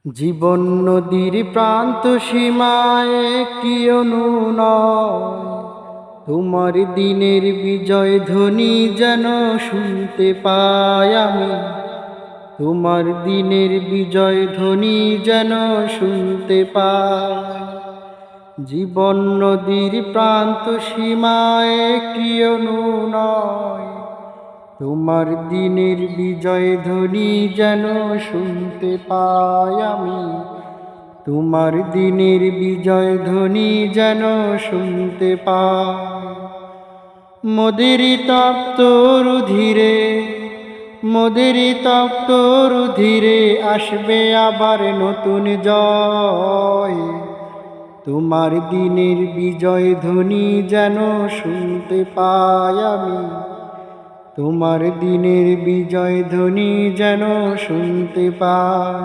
জীবন নদীর প্রান্ত সীমায় একটি অনুনয়, তোমার দিনের বিজয় ধ্বনি যেন শুনতে পাই আমি। তোমার দিনের বিজয় ধ্বনি যেন শুনতে পাই। জীবন নদীর প্রান্ত সীমায় একটি অনুনয়, তোমার দিনের বিজয় ধ্বনি যেন শুনতে পাই আমি। তোমার দিনের বিজয় ধ্বনি যেন শুনতে পাই। মোদের তপ্ত রুধিরে, মোদের তপ্ত রুধিরে আসবে আবার নতুন জয়। তোমার দিনের বিজয় ধ্বনি যেন শুনতে পাই আমি। তোমার দিনের বিজয় ধ্বনি যেন শুনতে পাই।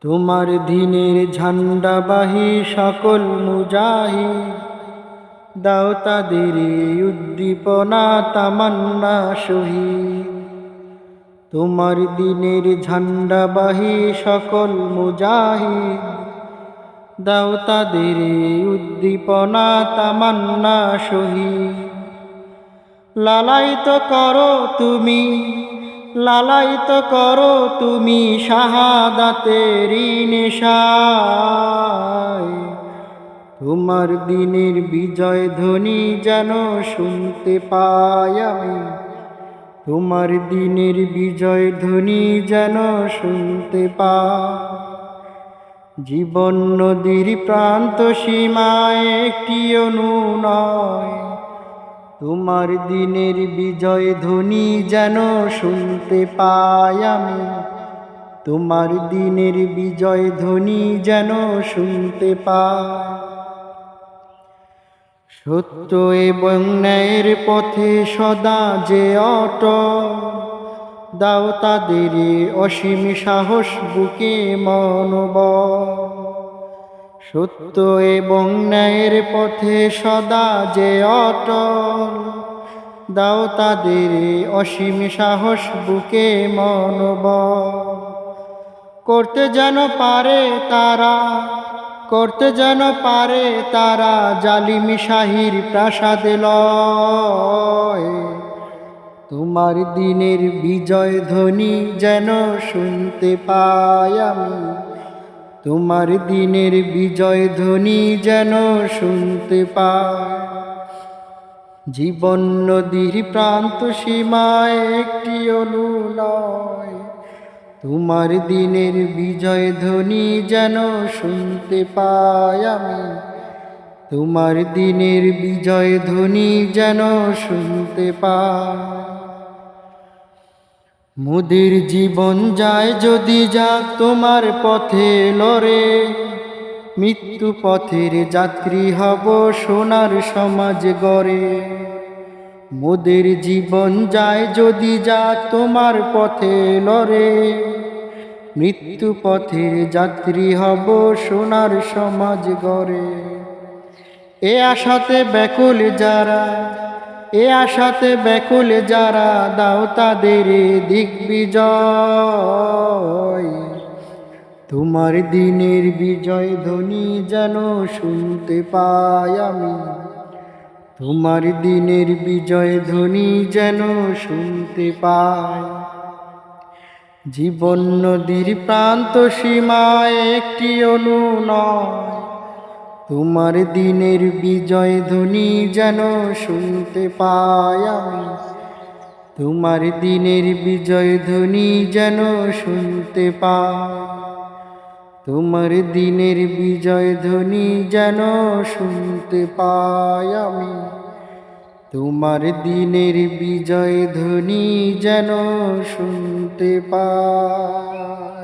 তোমার দিনের ঝান্ডাবাহী সকল মুজাহিদ, দাও তাদের উদ্দীপনা তামান্না শহীদ। তোমার দিনের ঝান্ডাবাহী সকল মুজাহিদ, দাও তাদের উদ্দীপনা তামান্না শহীদ। লালায়িত করো তুমি, লালায়িত করো তুমি শাহাদাতের নেশায়। তোমার দিনের বিজয় ধ্বনি যেন শুনতে পাই আমি। তোমার দিনের বিজয় ধ্বনি যেন শুনতে পাই। জীবন নদীর প্রান্ত সীমায় একটি অনুনয়, তোমার দিনের বিজয় ধ্বনি যেন শুনতে পাই আমি। তোমার দিনের বিজয় ধ্বনি যেন শুনতে পাই। সত্য এবং ন্যায়ের পথে সদা যে অটল, দাও তাদের অসীম সাহস বুকে মনোবল। সত্য এবং ন্যায়ের পথে সদা যে অটল, দাও তাদের অসীম সাহস বুকে মনোবল। করতে যেন পারে তারা, করতে যেন পারে তারা জালিম শাহীর প্রাসাদ লয়। তোমার দিনের বিজয় ধ্বনি যেন শুনতে পাই আমি। তোমার দিনের বিজয় ধ্বনি যেন শুনতে পাই। জীবন নদীর প্রান্ত সীমায় একটি অনুনয়, তোমার দিনের বিজয় ধ্বনি যেন শুনতে পাই আমি। তোমার দিনের বিজয় ধ্বনি যেন শুনতে পাই। মোদের জীবন যায় যদি যাক তোমার পথে লড়ে, মৃত্যু পথের যাত্রী হব সোনার সমাজ গড়ে। মোদের জীবন যায় যদি যাক তোমার পথে লড়ে, মৃত্যু পথের যাত্রী হব সোনার সমাজ গড়ে। এ আশাতে ব্যাকুল যারা, এ আশাতে ব্যাকুল যারা, দাও তাদের দিগ্বিজয়। তোমার দিনের বিজয় ধ্বনি যেন শুনতে পাই আমি। তোমার দিনের বিজয় ধ্বনি যেন শুনতে পাই। জীবন নদীর প্রান্ত সীমায় একটি অনুনয়, তোমার দিনের বিজয় ধ্বনি যেন শুনতে পাই আমি। তোমার দিনের বিজয় ধ্বনি যেন শুনতে পাই। তোমার দিনের বিজয় ধ্বনি যেন শুনতে পাই আমি। তোমার দিনের বিজয় ধ্বনি যেন শুনতে পাই।